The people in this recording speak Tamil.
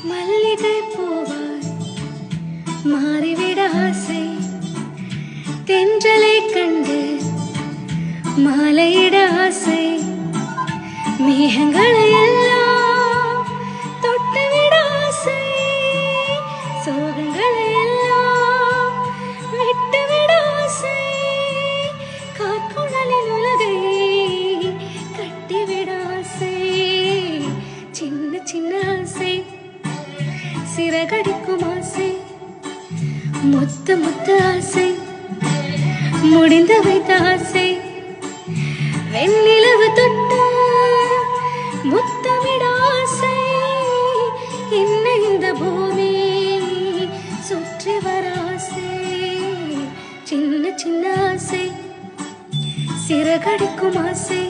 மல்லிகை பூவாய் மாறிவிட ஆசை, தென்றலை கண்டு மாலையிட ஆசை, மேகங்களை எல்லாம் தொட்டுவிட ஆசை, சோகங்களை எல்லாம் விட்டுவிட ஆசை, காற்குழலின் உலகை கட்டிவிட ஆசை, சின்ன சின்ன ஆசை, சிறகடிக்கும் ஆசை, முத்து முத்து ஆசை, முடிந்து வைத்த ஆசை, வெண்ணிலவு தொட்டு முத்தமிட ஆசை, என்ன இந்த பூமி சுற்றி வர ஆசை, சின்ன சின்ன ஆசை, சிறகடிக்கும் ஆசை,